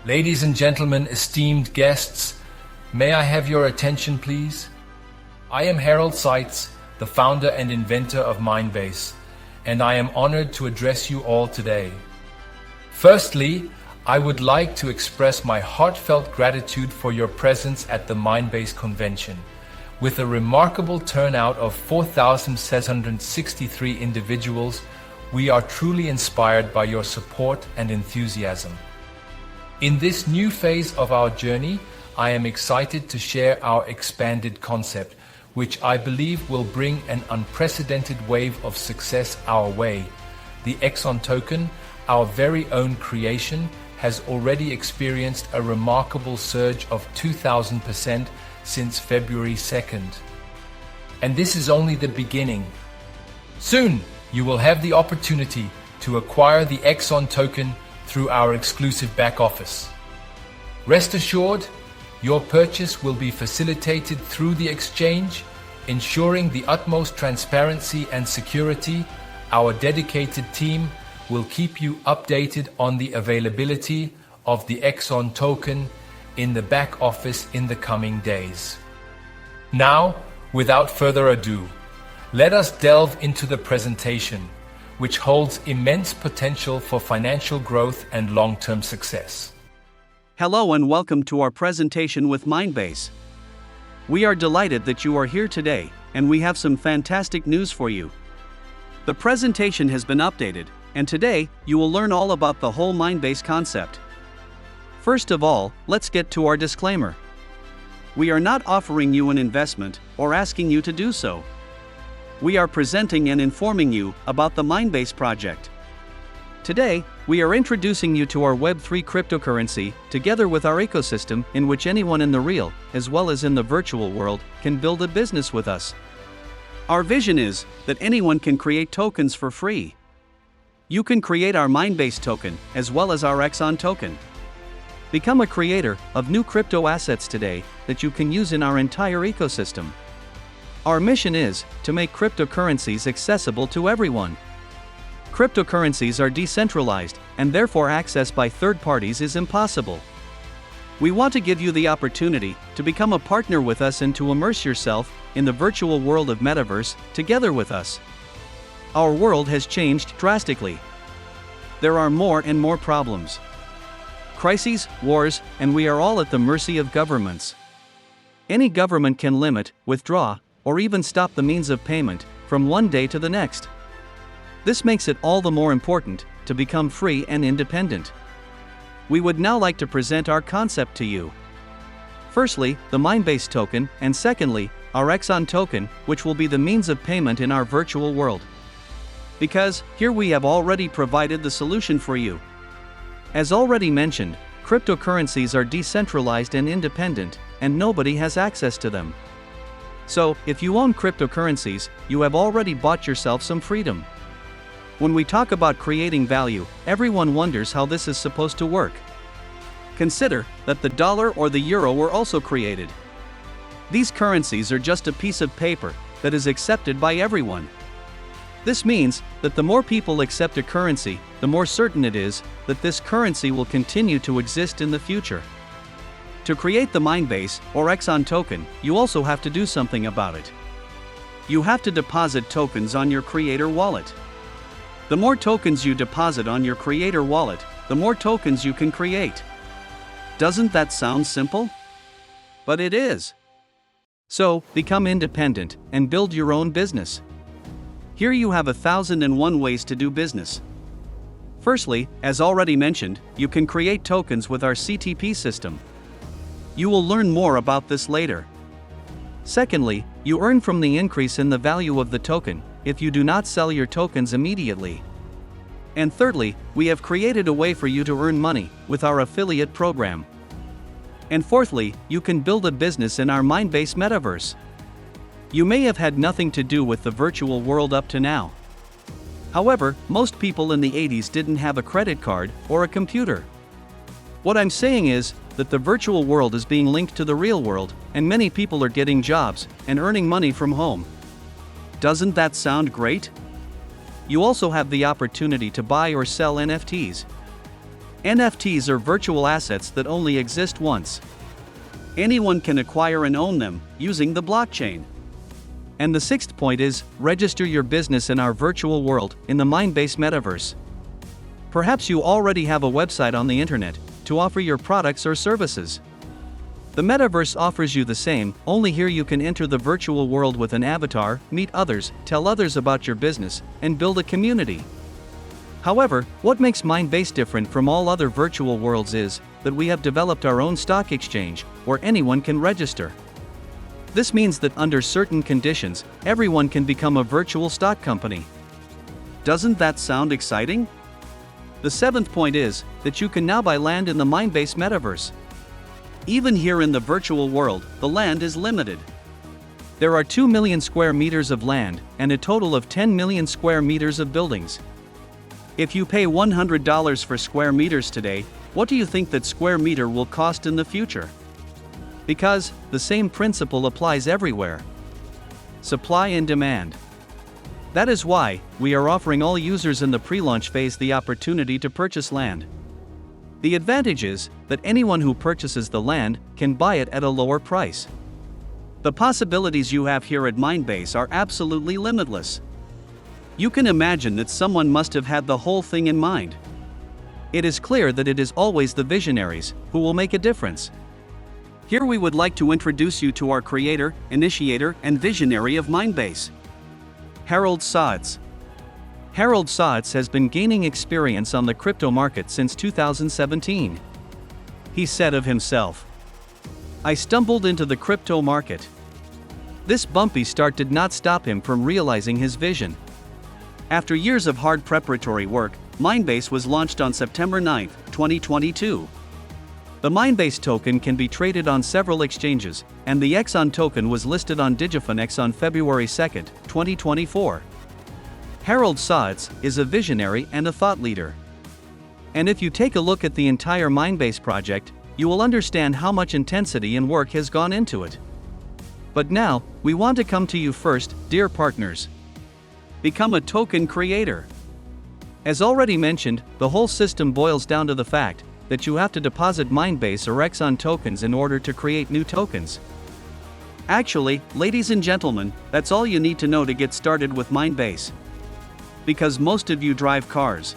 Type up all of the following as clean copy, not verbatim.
Ladies and gentlemen, esteemed guests, may I have your attention, please? I am Harald Seiz, the founder and inventor of Minebase, and I am honored to address you all today. Firstly, I would like to express my heartfelt gratitude for your presence at the Minebase convention. With a remarkable turnout of 4,663 individuals, we are truly inspired by your support and enthusiasm. In this new phase of our journey, I am excited to share our expanded concept, which I believe will bring an unprecedented wave of success our way. The Exxon token, our very own creation, has already experienced a remarkable surge of 2,000% since February 2nd. And this is only the beginning. Soon, you will have the opportunity to acquire the Exxon token through our exclusive back office. Rest assured, your purchase will be facilitated through the exchange, ensuring the utmost transparency and security. Our dedicated team will keep you updated on the availability of the Exxon token in the back office in the coming days. Now, without further ado, let us delve into the presentation, which holds immense potential for financial growth and long-term success. Hello and welcome to our presentation with Minebase. We are delighted that you are here today, and we have some fantastic news for you. The presentation has been updated, and today you will learn all about the whole Minebase concept. First of all, let's get to our disclaimer. We are not offering you an investment or asking you to do so. We are presenting and informing you about the Minebase project. Today, we are introducing you to our Web3 cryptocurrency, together with our ecosystem in which anyone in the real, as well as in the virtual world, can build a business with us. Our vision is that anyone can create tokens for free. You can create our Minebase token, as well as our Exxon token. Become a creator of new crypto assets today that you can use in our entire ecosystem. Our mission is to make cryptocurrencies accessible to everyone. Cryptocurrencies are decentralized, and therefore access by third parties is impossible. We want to give you the opportunity to become a partner with us and to immerse yourself in the virtual world of Metaverse together with us. Our world has changed drastically. There are more and more problems. Crises, wars, and we are all at the mercy of governments. Any government can limit, withdraw, or even stop the means of payment from one day to the next. This makes it all the more important to become free and independent. We would now like to present our concept to you. Firstly, the Minebase token, and secondly, our Exxon token, which will be the means of payment in our virtual world. Because, here we have already provided the solution for you. As already mentioned, cryptocurrencies are decentralized and independent, and nobody has access to them. So, if you own cryptocurrencies, you have already bought yourself some freedom. When we talk about creating value, everyone wonders how this is supposed to work. Consider that the dollar or the euro were also created. These currencies are just a piece of paper that is accepted by everyone. This means that the more people accept a currency, the more certain it is that this currency will continue to exist in the future. To create the Minebase or Exxon token, you also have to do something about it. You have to deposit tokens on your creator wallet. The more tokens you deposit on your creator wallet, the more tokens you can create. Doesn't that sound simple? But it is. So, become independent and build your own business. Here you have 1,001 ways to do business. Firstly, as already mentioned, you can create tokens with our CTP system. You will learn more about this later. Secondly, you earn from the increase in the value of the token if you do not sell your tokens immediately. And thirdly, we have created a way for you to earn money with our affiliate program. And fourthly, you can build a business in our Minebase Metaverse. You may have had nothing to do with the virtual world up to now. However, most people in the 80s didn't have a credit card or a computer. What I'm saying is that the virtual world is being linked to the real world, and many people are getting jobs and earning money from home. Doesn't that sound great? You also have the opportunity to buy or sell NFTs. NFTs are virtual assets that only exist once. Anyone can acquire and own them, using the blockchain. And the sixth point is, register your business in our virtual world, in the Minebase Metaverse. Perhaps you already have a website on the internet, to offer your products or services. The Metaverse offers you the same, only here you can enter the virtual world with an avatar, meet others, tell others about your business, and build a community. However, what makes Minebase different from all other virtual worlds is that we have developed our own stock exchange, where anyone can register. This means that under certain conditions, everyone can become a virtual stock company. Doesn't that sound exciting? The seventh point is that you can now buy land in the Minebase Metaverse. Even here in the virtual world, the land is limited. There are 2 million square meters of land and a total of 10 million square meters of buildings. If you pay $100 for square meters today, what do you think that square meter will cost in the future? Because the same principle applies everywhere. Supply and demand. That is why we are offering all users in the pre-launch phase the opportunity to purchase land. The advantage is that anyone who purchases the land can buy it at a lower price. The possibilities you have here at Minebase are absolutely limitless. You can imagine that someone must have had the whole thing in mind. It is clear that it is always the visionaries who will make a difference. Here we would like to introduce you to our creator, initiator, and visionary of Minebase, Harald Seiz. Harald Seiz has been gaining experience on the crypto market since 2017. He said of himself, "I stumbled into the crypto market." This bumpy start did not stop him from realizing his vision. After years of hard preparatory work, Minebase was launched on September 9, 2022. The Minebase token can be traded on several exchanges, and the Exxon token was listed on Digifinex on February 2, 2024. Harald Seiz is a visionary and a thought leader. And if you take a look at the entire Minebase project, you will understand how much intensity and work has gone into it. But now, we want to come to you first, dear partners. Become a token creator. As already mentioned, the whole system boils down to the fact that you have to deposit Minebase or Exxon tokens in order to create new tokens. Actually, ladies and gentlemen, that's all you need to know to get started with Minebase. Because most of you drive cars.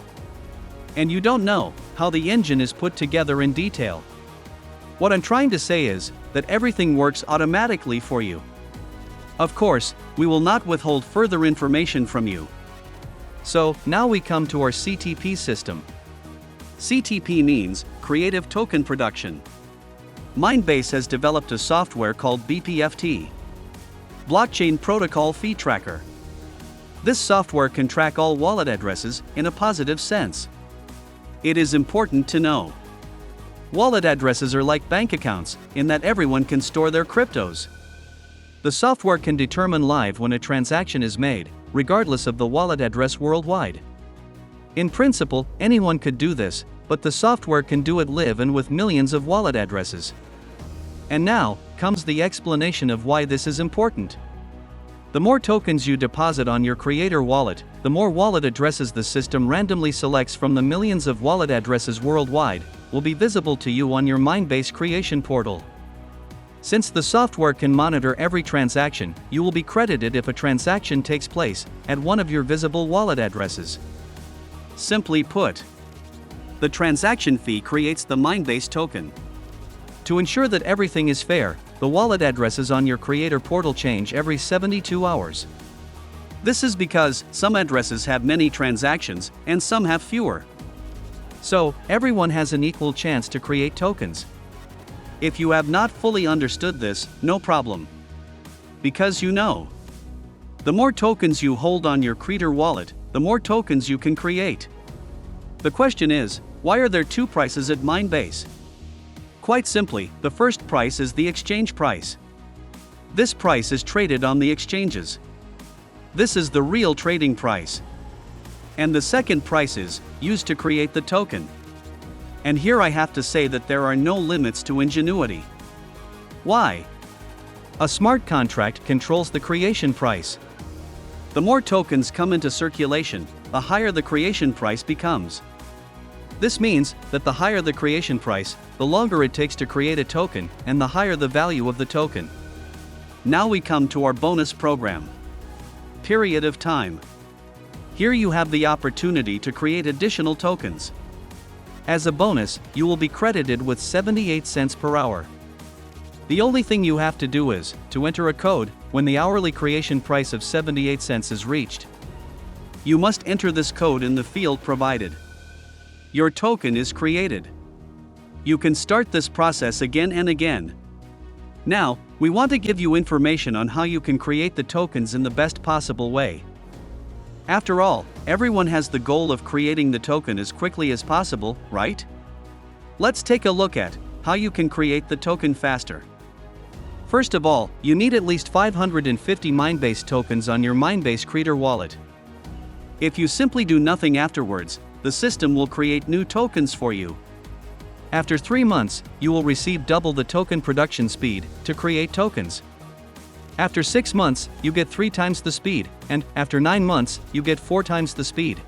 And you don't know how the engine is put together in detail. What I'm trying to say is that everything works automatically for you. Of course, we will not withhold further information from you. So, now we come to our CTP system. CTP means Creative Token Production. Minebase has developed a software called BPFT, Blockchain Protocol Fee Tracker. This software can track all wallet addresses in a positive sense. It is important to know. Wallet addresses are like bank accounts, in that everyone can store their cryptos. The software can determine live when a transaction is made, regardless of the wallet address worldwide. In principle, anyone could do this, but the software can do it live and with millions of wallet addresses. And now, comes the explanation of why this is important. The more tokens you deposit on your creator wallet, the more wallet addresses the system randomly selects from the millions of wallet addresses worldwide, will be visible to you on your Minebase creation portal. Since the software can monitor every transaction, you will be credited if a transaction takes place at one of your visible wallet addresses. Simply put, the transaction fee creates the Minebase token. To ensure that everything is fair, the wallet addresses on your creator portal change every 72 hours. This is because some addresses have many transactions and some have fewer. So, everyone has an equal chance to create tokens. If you have not fully understood this, no problem. Because you know, the more tokens you hold on your creator wallet, the more tokens you can create. The question is, why are there two prices at Minebase? Quite simply, the first price is the exchange price. This price is traded on the exchanges. This is the real trading price. And the second price is used to create the token. And here I have to say that there are no limits to ingenuity. Why? A smart contract controls the creation price. The more tokens come into circulation, the higher the creation price becomes. This means that the higher the creation price, the longer it takes to create a token, and the higher the value of the token. Now we come to our bonus program. Period of time. Here you have the opportunity to create additional tokens. As a bonus, you will be credited with 78 cents per hour. The only thing you have to do is to enter a code when the hourly creation price of 78 cents is reached. You must enter this code in the field provided. Your token is created. You can start this process again and again. Now, we want to give you information on how you can create the tokens in the best possible way. After all, everyone has the goal of creating the token as quickly as possible, right? Let's take a look at how you can create the token faster. First of all, you need at least 550 Minebase tokens on your Minebase Creator wallet. If you simply do nothing afterwards, the system will create new tokens for you. After 3 months, you will receive double the token production speed to create tokens. After 6 months, you get 3 times the speed, and after 9 months, you get 4 times the speed.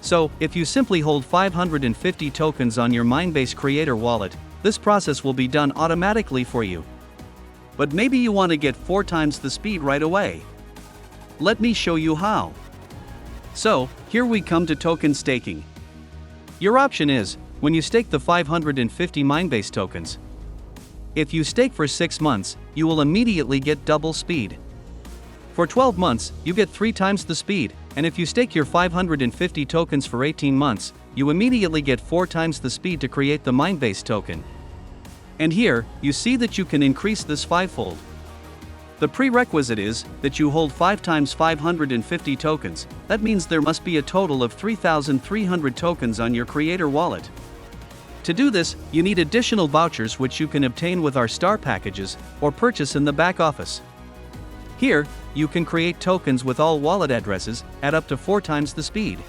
So, if you simply hold 550 tokens on your Minebase Creator wallet, this process will be done automatically for you. But maybe you want to get 4 times the speed right away. Let me show you how. So, here we come to token staking. Your option is, when you stake the 550 Minebase tokens. If you stake for 6 months, you will immediately get double speed. For 12 months, you get 3 times the speed, and if you stake your 550 tokens for 18 months, you immediately get 4 times the speed to create the Minebase token. And here, you see that you can increase this 5-fold. The prerequisite is that you hold 5 times 550 tokens. That means there must be a total of 3,300 tokens on your Creator wallet. To do this, you need additional vouchers which you can obtain with our star packages or purchase in the back office. Here, you can create tokens with all wallet addresses at up to 4 times the speed.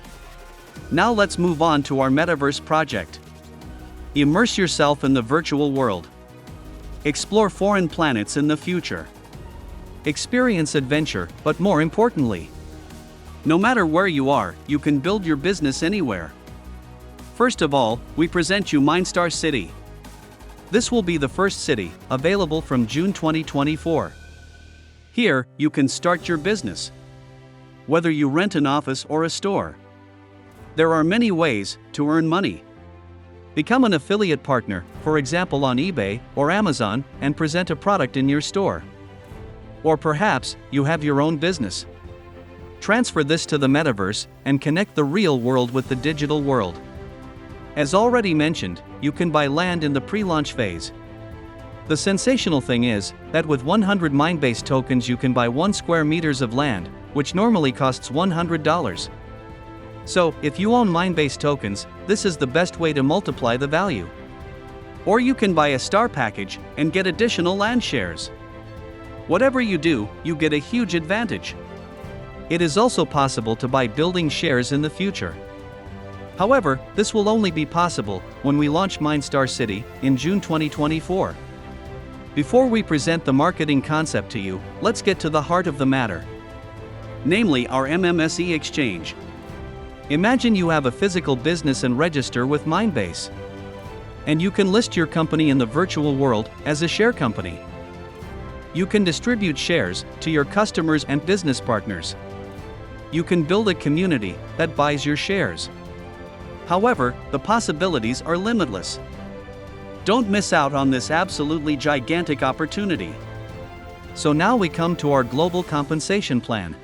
Now let's move on to our Metaverse project. Immerse yourself in the virtual world. Explore foreign planets in the future. Experience adventure, but more importantly, no matter where you are, you can build your business anywhere. First of all, we present you Mindstar City. This will be the first city, available from June 2024. Here, you can start your business. Whether you rent an office or a store. There are many ways to earn money. Become an affiliate partner, for example on eBay or Amazon, and present a product in your store. Or perhaps, you have your own business. Transfer this to the Metaverse and connect the real world with the digital world. As already mentioned, you can buy land in the pre-launch phase. The sensational thing is that with 100 Minebase tokens you can buy 1 square meters of land, which normally costs $100. So, if you own Minebase tokens, this is the best way to multiply the value. Or you can buy a star package and get additional land shares. Whatever you do, you get a huge advantage. It is also possible to buy building shares in the future. However, this will only be possible when we launch Mindstar City in June 2024. Before we present the marketing concept to you, let's get to the heart of the matter. Namely, our MMSE exchange. Imagine you have a physical business and register with Minebase. And you can list your company in the virtual world as a share company. You can distribute shares to your customers and business partners. You can build a community that buys your shares. However, the possibilities are limitless. Don't miss out on this absolutely gigantic opportunity. So now we come to our global compensation plan.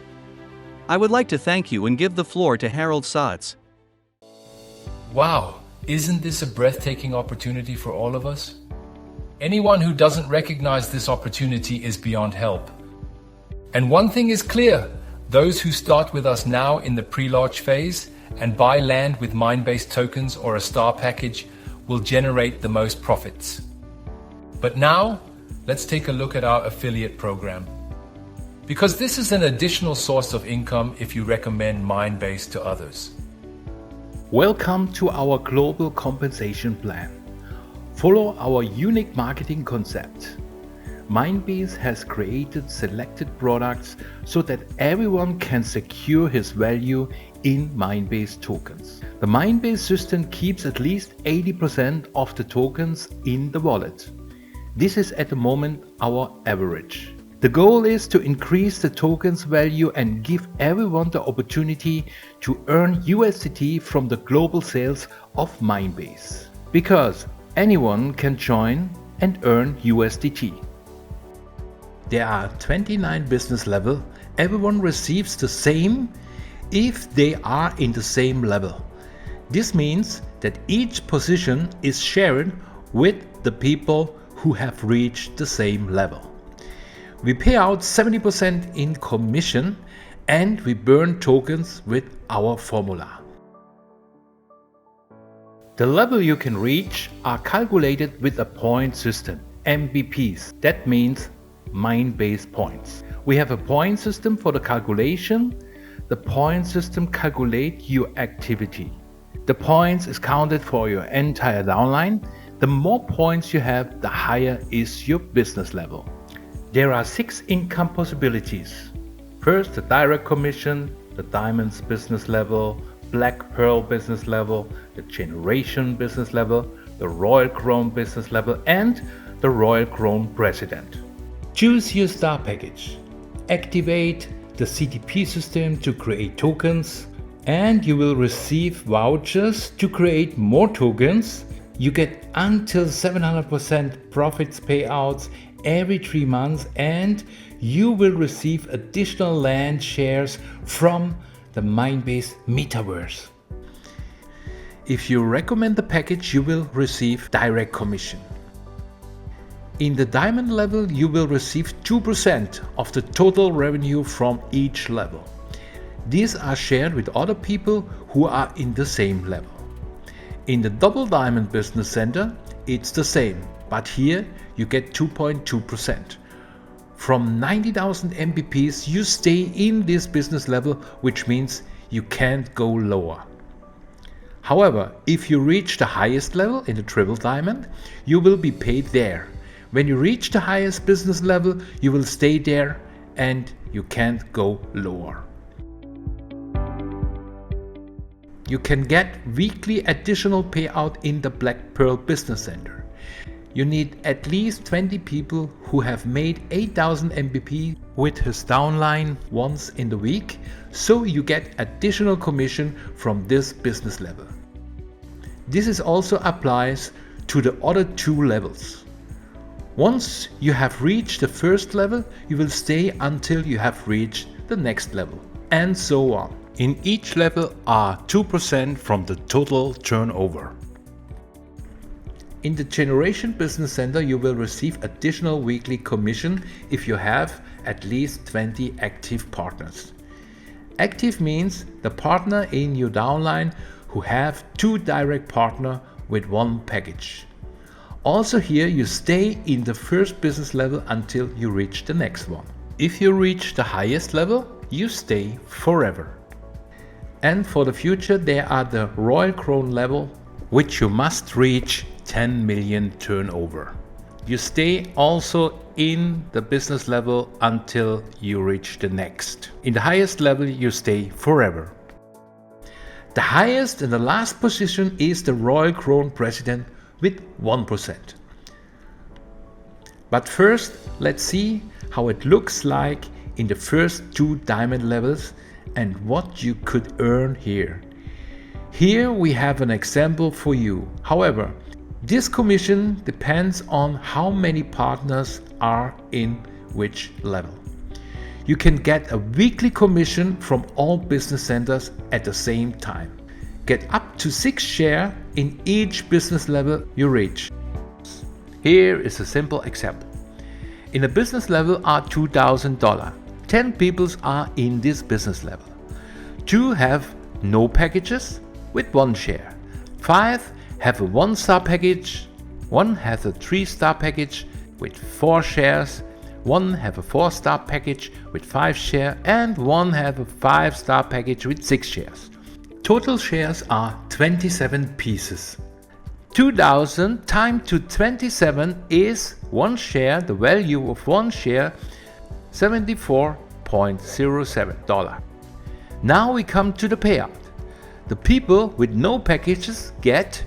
I would like to thank you and give the floor to Harald Seiz. Wow, isn't this a breathtaking opportunity for all of us? Anyone who doesn't recognize this opportunity is beyond help. And one thing is clear, those who start with us now in the pre-launch phase and buy land with Minebase tokens or a star package will generate the most profits. But now, let's take a look at our affiliate program. Because this is an additional source of income if you recommend Minebase to others. Welcome to our global compensation plan. Follow our unique marketing concept. Minebase has created selected products so that everyone can secure his value in Minebase tokens. The Minebase system keeps at least 80% of the tokens in the wallet. This is at the moment our average. The goal is to increase the tokens value and give everyone the opportunity to earn USDT from the global sales of Minebase. Because anyone can join and earn USDT. There are 29 business levels. Everyone receives the same if they are in the same level. This means that each position is shared with the people who have reached the same level. We pay out 70% in commission and we burn tokens with our formula. The level you can reach are calculated with a point system, MBPs. That means Minebase points. We have a point system for the calculation. The point system calculates your activity. The points is counted for your entire downline. The more points you have, the higher is your business level. There are 6 income possibilities. First, the direct commission, the diamonds business level, black pearl business level, the generation business level, the royal crown business level, and the royal crown president. Choose your star package. Activate the CTP system to create tokens, and you will receive vouchers to create more tokens. You get until 700% profits payouts every 3 months, and you will receive additional land shares from the Minebase Metaverse. If you recommend the package, you will receive direct commission. In the diamond level, you will receive 2% of the total revenue from each level. These are shared with other people who are in the same level. In the double diamond business center, it's the same, but here you get 2.2%. From 90,000 MBPs, you stay in this business level, which means you can't go lower. However, if you reach the highest level in the triple diamond, you will be paid there. When you reach the highest business level, you will stay there and you can't go lower. You can get weekly additional payout in the Black Pearl Business Center. You need at least 20 people who have made 8,000 MBP with his downline once in the week, so you get additional commission from this business level. This is also applies to the other 2 levels. Once you have reached the first level, you will stay until you have reached the next level, and so on. In each level are 2% from the total turnover. In the Generation Business Center, you will receive additional weekly commission if you have at least 20 active partners. Active means the partner in your downline who have 2 direct partners with 1 package. Also here you stay in the first business level until you reach the next one. If you reach the highest level, you stay forever. And for the future there are the Royal Crown level, which you must reach 10 million turnover. You stay also in the business level until you reach the next. In the highest level you stay forever. The highest and the last position is the Royal Crown President with 1%. But first let's see how it looks like in the first 2 diamond levels and what you could earn here. Here we have an example for you. However, this commission depends on how many partners are in which level. You can get a weekly commission from all business centers at the same time. Get up to 6 shares in each business level you reach. Here is a simple example. In a business level are $2,000. 10 people are in this business level. 2 have no packages with 1 share. 5 have a 1-star package. 1 has a 3-star package with 4 shares. 1 have a 4-star package with 5 shares, and 1 have a 5-star package with 6 shares. Total shares are 27 pieces. 2000 times to 27 is 1 share. The value of 1 share $74.07. Now we come to the payout. The people with no packages get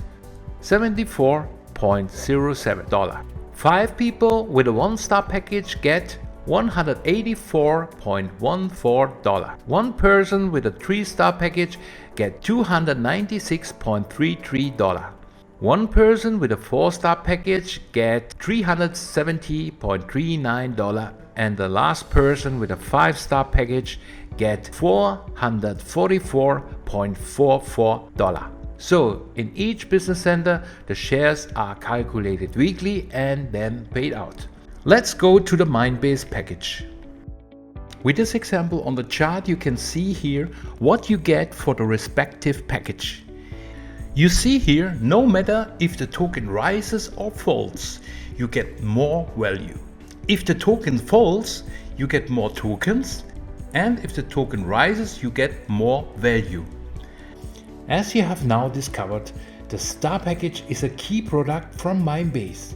$74.07. 5 people with a 1-star package get $184.14. 1 person with a 3-star package get $296.33. 1 person with a 4-star package get $370.39, and the last person with a 5-star package get $444.44. So, in each business center, the shares are calculated weekly and then paid out. Let's go to the Minebase package. With this example on the chart, you can see here what you get for the respective package. You see here, no matter if the token rises or falls, you get more value. If the token falls, you get more tokens, and if the token rises, you get more value. As you have now discovered, the Star Package is a key product from Minebase.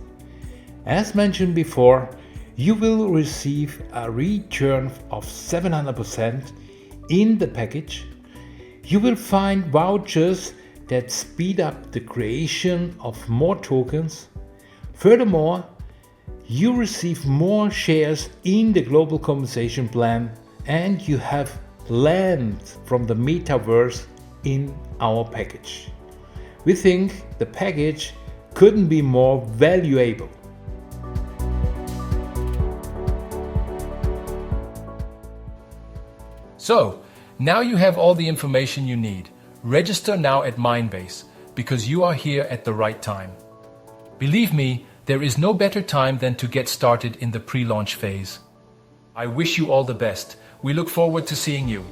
As mentioned before, you will receive a return of 700% in the package. You will find vouchers that speed up the creation of more tokens. Furthermore, you receive more shares in the global compensation plan, and you have land from the Metaverse in our package. We think the package couldn't be more valuable. So, now you have all the information you need. Register now at Minebase, because you are here at the right time. Believe me, there is no better time than to get started in the pre-launch phase. I wish you all the best. We look forward to seeing you.